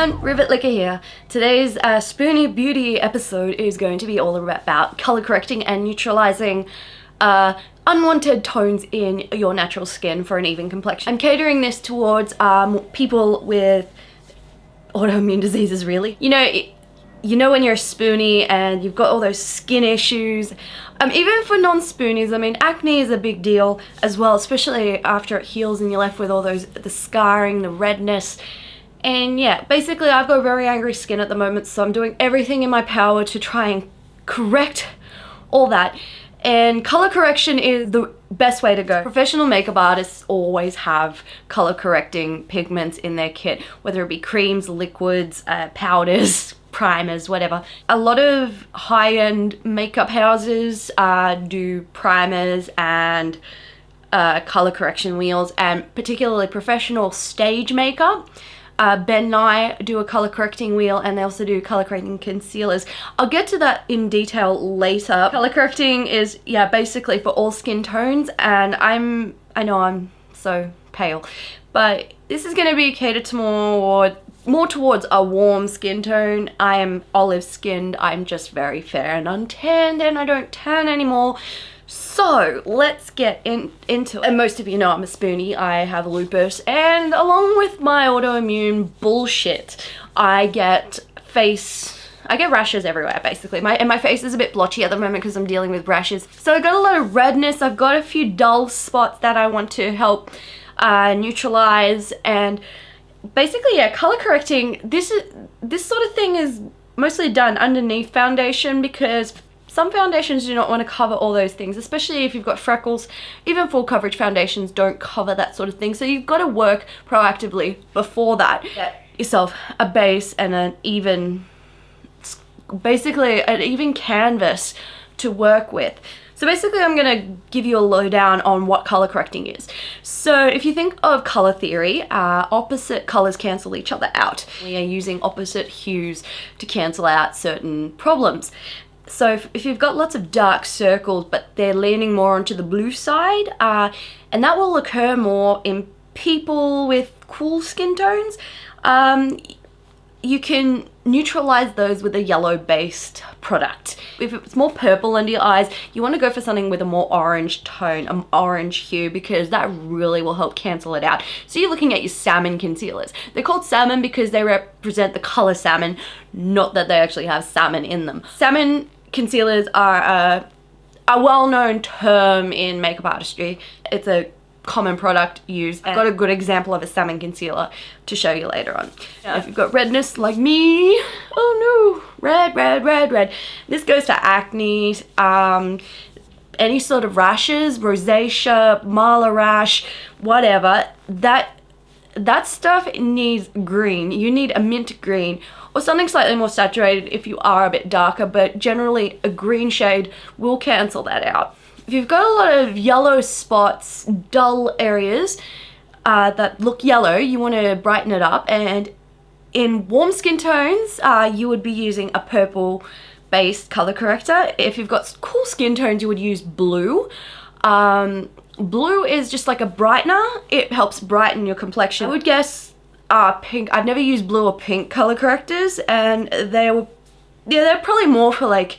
everyone, Rivet Liquor here. Today's Spoonie Beauty episode is going to be all about color correcting and neutralizing unwanted tones in your natural skin for an even complexion. I'm catering this towards people with autoimmune diseases, really. You know when you're a spoonie and you've got all those skin issues. Even for non-spoonies, I mean, acne is a big deal as well, especially after it heals and you're left with all the scarring, the redness. And yeah, basically I've got very angry skin at the moment, so I'm doing everything in my power to try and correct all that. And color correction is the best way to go. Professional makeup artists always have color correcting pigments in their kit, whether it be creams, liquids, powders, primers, whatever. A lot of high-end makeup houses do primers and color correction wheels, and particularly professional stage makeup. Ben and I do a color correcting wheel, and they also do color correcting concealers. I'll get to that in detail later. Color correcting is, yeah, basically for all skin tones, and I know I'm so pale, but this is going to be catered to more towards a warm skin tone. I am olive skinned, I'm just very fair and untanned, and I don't tan anymore. So let's get into it. And most of you know I'm a spoonie. I have lupus, and along with my autoimmune bullshit, I get rashes everywhere, basically. My face is a bit blotchy at the moment because I'm dealing with rashes. So I've got a lot of redness. I've got a few dull spots that I want to help neutralize. And basically, yeah, color correcting, this sort of thing is mostly done underneath foundation, because some foundations do not want to cover all those things, especially if you've got freckles. Even full coverage foundations don't cover that sort of thing, so you've got to work proactively before that. Get yourself a base and an even canvas to work with. So basically I'm going to give you a lowdown on what color correcting is. So if you think of color theory, opposite colors cancel each other out. We are using opposite hues to cancel out certain problems. So if you've got lots of dark circles, but they're leaning more onto the blue side, and that will occur more in people with cool skin tones, you can neutralize those with a yellow-based product. If it's more purple under your eyes, you want to go for something with a more orange tone, an orange hue, because that really will help cancel it out. So you're looking at your Salmon Concealers. They're called salmon because they represent the color salmon, not that they actually have salmon in them. Salmon Concealers are a well-known term in makeup artistry. It's a common product used. I've got a good example of a salmon concealer to show you later on. Yeah. If you've got redness like me, oh no, red. This goes for acne, any sort of rashes, rosacea, marla rash, whatever. That stuff needs green. You need a mint green or something slightly more saturated if you are a bit darker, but generally a green shade will cancel that out. If you've got a lot of yellow spots, dull areas that look yellow, you want to brighten it up. And in warm skin tones, you would be using a purple based color corrector. If you've got cool skin tones, you would use blue. Blue is just like a brightener. It helps brighten your complexion. I would guess pink. I've never used blue or pink color correctors, and they're probably more for like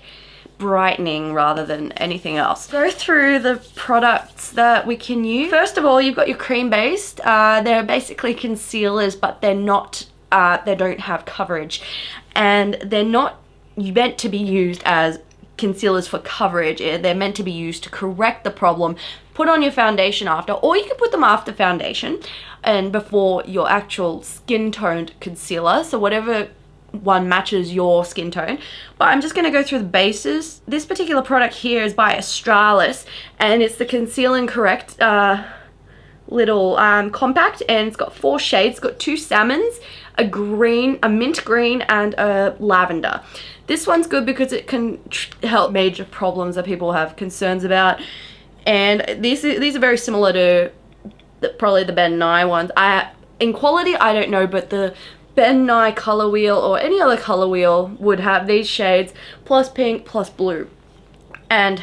brightening rather than anything else. Go through the products that we can use. First of all, you've got your cream based. They're basically concealers, but they're not, they don't have coverage, and they're not meant to be used as concealers for coverage. They're meant to be used to correct the problem. Put on your foundation after, or you can put them after foundation and before your actual skin toned concealer, so whatever one matches your skin tone. But I'm just going to go through the bases. This particular product here is by Australis, and it's the Conceal and Correct little compact, and it's got 4 shades. It's got 2 salmons, a green, a mint green, and a lavender. This one's good because it can help major problems that people have concerns about, and these are very similar to probably the Ben and I ones. In quality, I don't know, but the Ben and I color wheel or any other color wheel would have these shades plus pink plus blue, and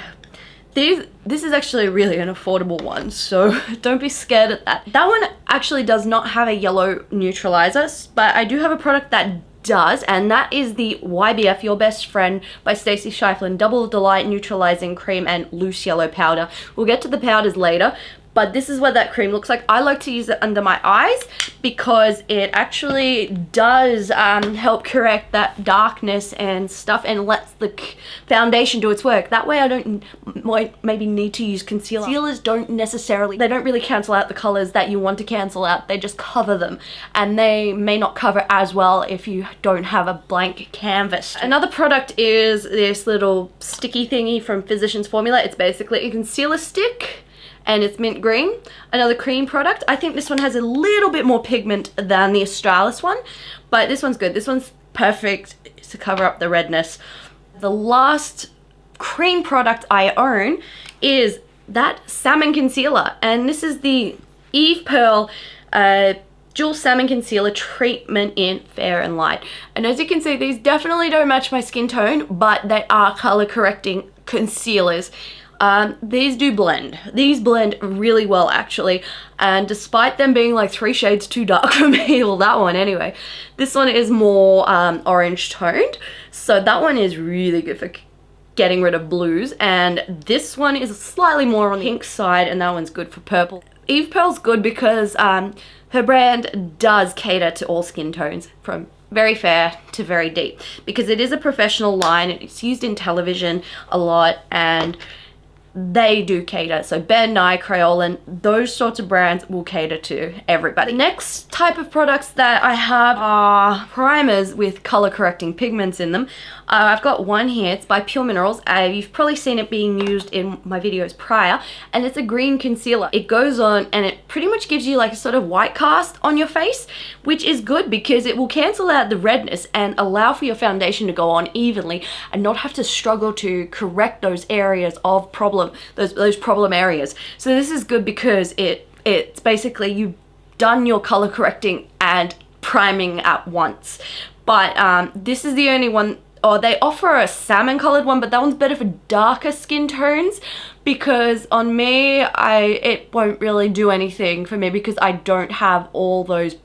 This is actually really an affordable one, so don't be scared of that. That one actually does not have a yellow neutralizer, but I do have a product that does, and that is the YBF Your Best Friend by Stacey Shiflin Double Delight Neutralizing Cream and Loose Yellow Powder. We'll get to the powders later, but this is what that cream looks like. I like to use it under my eyes because it actually does help correct that darkness and stuff and lets the foundation do its work. That way I don't maybe need to use concealer. Concealers don't necessarily, they don't really cancel out the colors that you want to cancel out. They just cover them, and they may not cover as well if you don't have a blank canvas. Another product is this little sticky thingy from Physicians Formula. It's basically a concealer stick, and it's mint green. Another cream product. I think this one has a little bit more pigment than the Australis one, but this one's good. This one's perfect to cover up the redness. The last cream product I own is that Salmon Concealer, and this is the Eve Pearl Dual Salmon Concealer Treatment in Fair and Light. And as you can see, these definitely don't match my skin tone, but they are color correcting concealers. These do blend. These blend really well, actually, and despite them being like 3 shades too dark for me, well, that one anyway, this one is more orange toned, so that one is really good for getting rid of blues, and this one is slightly more on the pink side, and that one's good for purple. Eve Pearl's good because her brand does cater to all skin tones, from very fair to very deep, because it is a professional line. It's used in television a lot, and they do cater. So Ben Nye, Crayola, those sorts of brands will cater to everybody. The next type of products that I have are primers with color correcting pigments in them. I've got one here. It's by Pure Minerals. You've probably seen it being used in my videos prior, and it's a green concealer. It goes on and it pretty much gives you like a sort of white cast on your face, which is good because it will cancel out the redness and allow for your foundation to go on evenly and not have to struggle to correct those areas of problem, those problem areas. So this is good because it's basically you've done your color correcting and priming at once. But this is the only one. Oh, they offer a salmon colored one, but that one's better for darker skin tones, because on me, it won't really do anything for me because I don't have all those,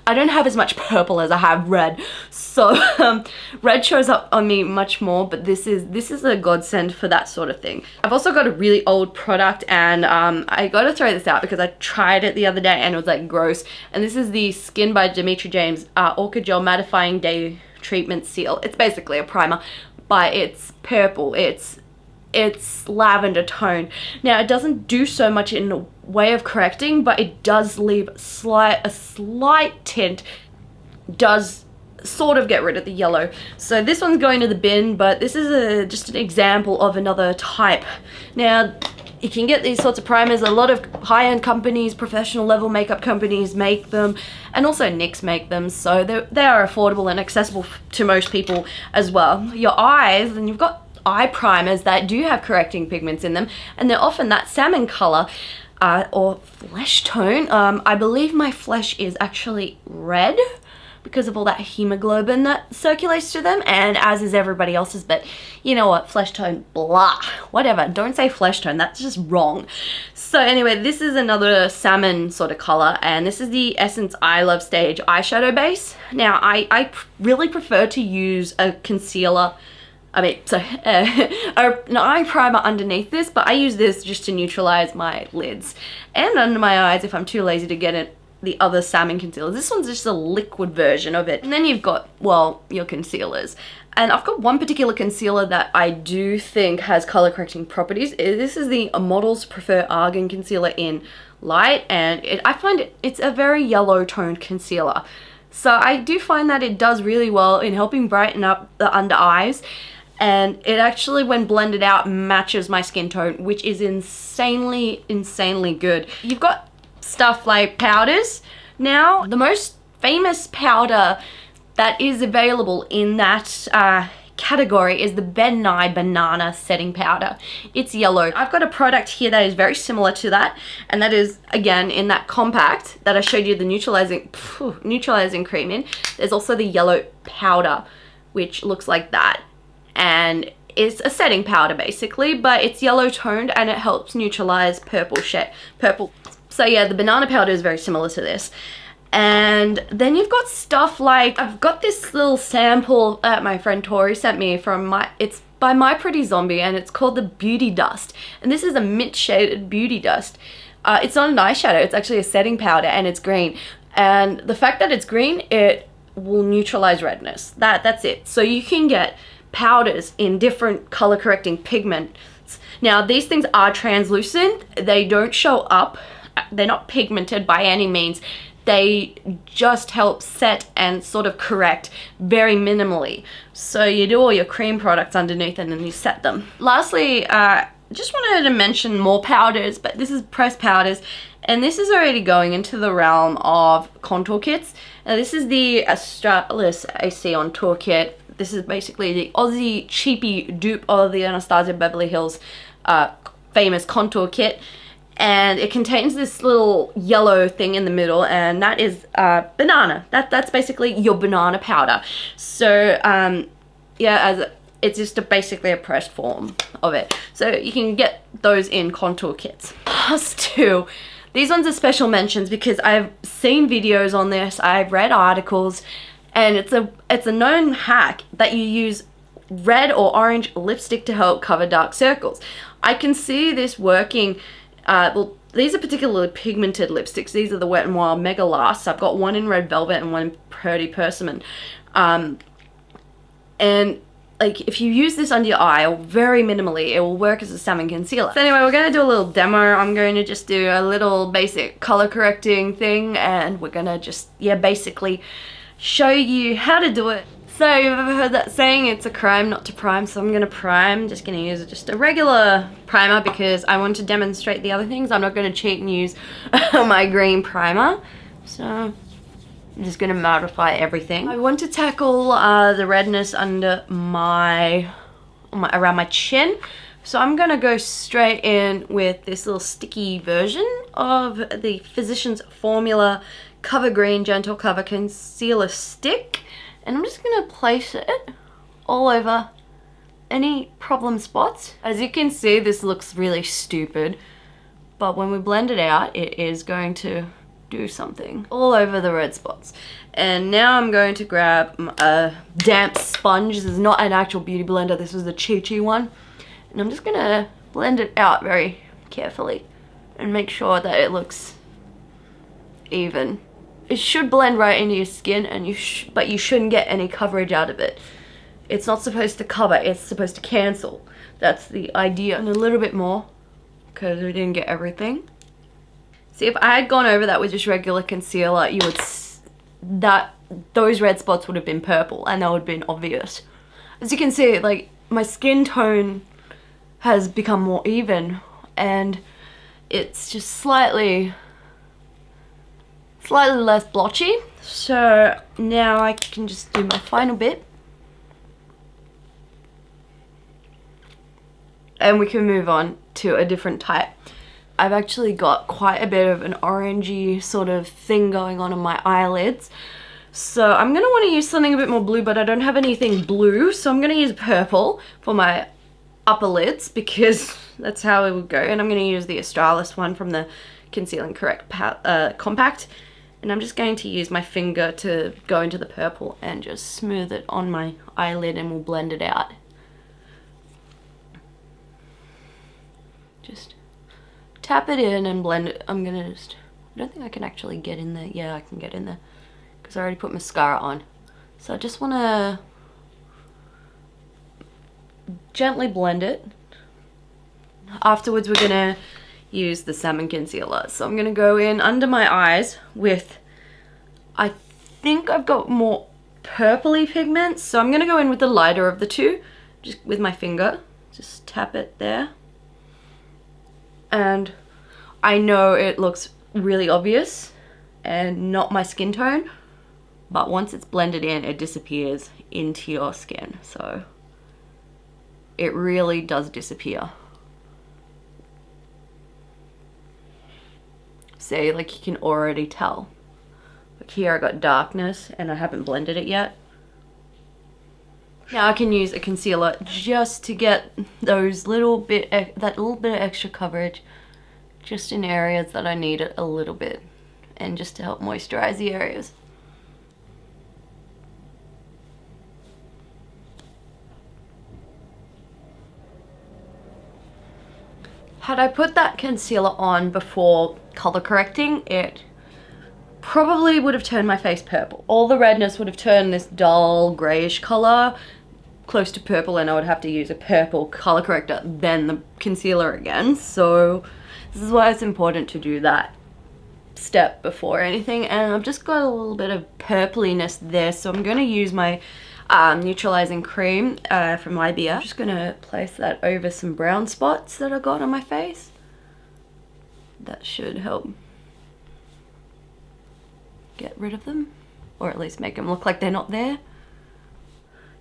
I don't have as much purple as I have red. So red shows up on me much more, but this is a godsend for that sort of thing. I've also got a really old product, and I got to throw this out because I tried it the other day and it was like gross. And this is the Skin by Dimitri James Orchid Gel Mattifying Day Treatment Seal. It's basically a primer, but it's purple. It's lavender tone. Now it doesn't do so much in the way of correcting, but it does leave a slight tint. Does sort of get rid of the yellow. So this one's going to the bin, but this is just an example of another type. Now you can get these sorts of primers. A lot of high-end companies, professional level makeup companies make them, and also NYX make them, so they are affordable and accessible to most people as well. Your eyes, and you've got eye primers that do have correcting pigments in them, and they're often that salmon color or flesh tone. I believe my flesh is actually red because of all that hemoglobin that circulates to them, and as is everybody else's, but you know what, flesh tone, blah, whatever, don't say flesh tone, that's just wrong. So anyway, this is another salmon sort of color, and this is the Essence I Love Stage eyeshadow base. Now I really prefer to use a concealer, an eye primer underneath this, but I use this just to neutralize my lids and under my eyes if I'm too lazy to get it. The other Salmon Concealers. This one's just a liquid version of it. And then you've got, well, your concealers. And I've got one particular concealer that I do think has color correcting properties. This is the Models Prefer Argan Concealer in Light, and I find it's a very yellow toned concealer. So I do find that it does really well in helping brighten up the under eyes. And it actually, when blended out, matches my skin tone, which is insanely good. You've got stuff like powders. Now, the most famous powder that is available in that category is the Ben Nye Banana Setting Powder. It's yellow. I've got a product here that is very similar to that, and that is, again, in that compact that I showed you the neutralizing cream in. There's also the yellow powder, which looks like that. And is a setting powder basically, but it's yellow toned and it helps neutralize purple. So yeah, the banana powder is very similar to this. And then you've got stuff like, I've got this little sample that my friend Tori sent me from it's by My Pretty Zombie, and it's called the Beauty Dust. And this is a mint shaded beauty dust. It's not an eyeshadow, it's actually a setting powder, and it's green. And the fact that it's green, it will neutralize redness. That's it. So you can get powders in different color correcting pigments. Now these things are translucent, they don't show up, they're not pigmented by any means. They just help set and sort of correct very minimally. So you do all your cream products underneath and then you set them. Lastly, just wanted to mention more powders, but this is pressed powders, and this is already going into the realm of contour kits. Now this is the Australis AC on Tour kit. This is basically the Aussie cheapy dupe of the Anastasia Beverly Hills famous contour kit. And it contains this little yellow thing in the middle, and that is banana. That's basically your banana powder. So yeah, it's just basically a pressed form of it. So you can get those in contour kits. Plus two. These ones are special mentions because I've seen videos on this, I've read articles, and it's a known hack that you use red or orange lipstick to help cover dark circles. I can see this working. Well, these are particularly pigmented lipsticks. These are the Wet n Wild Mega Lasts. I've got one in Red Velvet and one in Pretty Persimmon. And like, if you use this under your eye, very minimally, it will work as a Salmon Concealer. So anyway, we're going to do a little demo. I'm going to just do a little basic color correcting thing, and we're going to just, yeah, basically show you how to do it. So you've ever heard that saying, it's a crime not to prime, so I'm going to prime. Just going to use just a regular primer because I want to demonstrate the other things. I'm not going to cheat and use my green primer. So I'm just going to mattify everything. I want to tackle the redness under around my chin. So I'm going to go straight in with this little sticky version of the Physicians Formula Cover Green Gentle Cover Concealer Stick. And I'm just going to place it all over any problem spots. As you can see, this looks really stupid, but when we blend it out, it is going to do something all over the red spots. And now I'm going to grab a damp sponge. This is not an actual beauty blender, this is the Chi one. And I'm just going to blend it out very carefully and make sure that it looks even. It should blend right into your skin, and but you shouldn't get any coverage out of it. It's not supposed to cover, it's supposed to cancel. That's the idea. And a little bit more, because we didn't get everything. See, if I had gone over that with just regular concealer, you would, those red spots would have been purple, and that would have been obvious. As you can see, like, my skin tone has become more even, and it's just slightly less blotchy. So now I can just do my final bit, and we can move on to a different type. I've actually got quite a bit of an orangey sort of thing going on my eyelids, so I'm gonna want to use something a bit more blue, but I don't have anything blue, so I'm gonna use purple for my upper lids because that's how it would go. And I'm gonna use the Australis one from the Conceal and Correct Compact. And I'm just going to use my finger to go into the purple and just smooth it on my eyelid, and we'll blend it out. Just tap it in and blend it. I'm gonna just, I don't think I can actually get in there. Yeah, I can get in there because I already put mascara on. So I just want to gently blend it. Afterwards, we're gonna use the Salmon Concealer. So I'm gonna go in under my eyes with, I think I've got more purpley pigments, so I'm gonna go in with the lighter of the two, just with my finger. Just tap it there. And I know it looks really obvious and not my skin tone, but once it's blended in, it disappears into your skin. So it really does disappear. See, like, you can already tell. Like, here I got darkness and I haven't blended it yet. Now I can use a concealer just to get those that little bit of extra coverage just in areas that I need it a little bit, and just to help moisturize the areas. Had I put that concealer on before color correcting, it probably would have turned my face purple. All the redness would have turned this dull grayish color close to purple, and I would have to use a purple color corrector, then the concealer again. So this is why it's important to do that step before anything. And I've just got a little bit of purpliness there, so I'm going to use my neutralizing cream from YBF. I'm just going to place that over some brown spots that I got on my face. That should help get rid of them, or at least make them look like they're not there.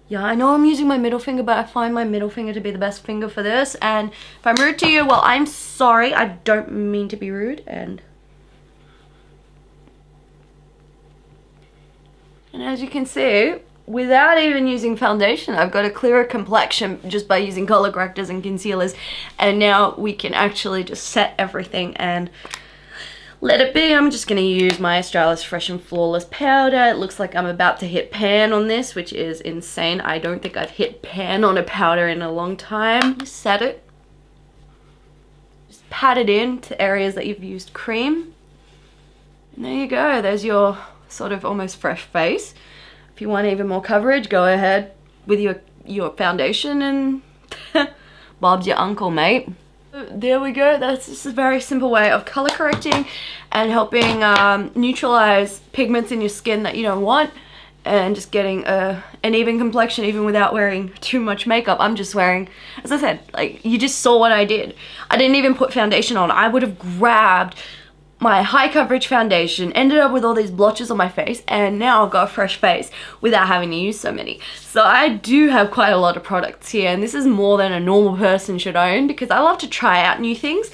Yeah, I know I'm using my middle finger, but I find my middle finger to be the best finger for this. And if I'm rude to you, well, I'm sorry. I don't mean to be rude. And as you can see, without even using foundation, I've got a clearer complexion just by using color correctors and concealers. And now we can actually just set everything and let it be. I'm just going to use my Australis Fresh and Flawless powder. It looks like I'm about to hit pan on this, which is insane. I don't think I've hit pan on a powder in a long time. Just set it. Just pat it in to areas that you've used cream. And there you go. There's your sort of almost fresh face. If you want even more coverage, go ahead with your foundation and Bob's your uncle, mate. There we go. That's just a very simple way of color correcting and helping neutralize pigments in your skin that you don't want, and just getting an even complexion even without wearing too much makeup. I'm just wearing, as I said, like, you just saw what I did. I didn't even put foundation on. I would have grabbed my high coverage foundation, ended up with all these blotches on my face, and now I've got a fresh face without having to use so many. So I do have quite a lot of products here, and this is more than a normal person should own, because I love to try out new things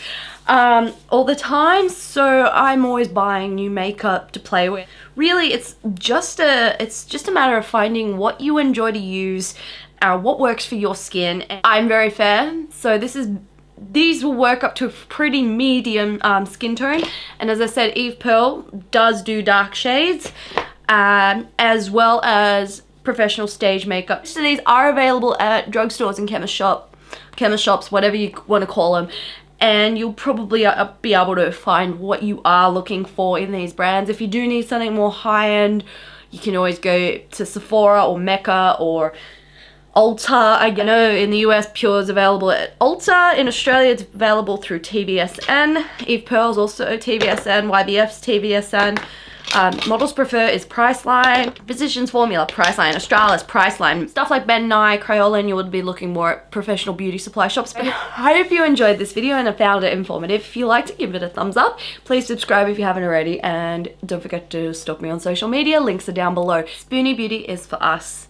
all the time. So I'm always buying new makeup to play with. Really, it's just a matter of finding what you enjoy to use, what works for your skin. And I'm very fair, so these will work up to a pretty medium skin tone. And as I said, Eve Pearl does do dark shades, as well as professional stage makeup. So these are available at drugstores and chemist shops, whatever you want to call them. And you'll probably be able to find what you are looking for in these brands. If you do need something more high-end, you can always go to Sephora or Mecca or Ulta. I know in the US Pure is available at Ulta. In Australia it's available through TVSN. Eve Pearl's also TVSN. YBF's TVSN. Models Prefer is Priceline. Physicians Formula, Priceline. Australis, Priceline. Stuff like Ben Nye, Crayola, and you would be looking more at professional beauty supply shops. But I hope you enjoyed this video and I found it informative. If you liked it, give it a thumbs up. Please subscribe if you haven't already, and don't forget to stalk me on social media. Links are down below. Spoonie Beauty is for us,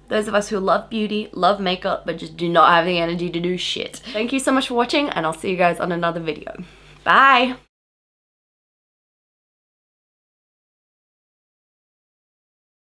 those of us who love beauty, love makeup, but just do not have the energy to do shit. Thank you so much for watching, and I'll see you guys on another video. Bye!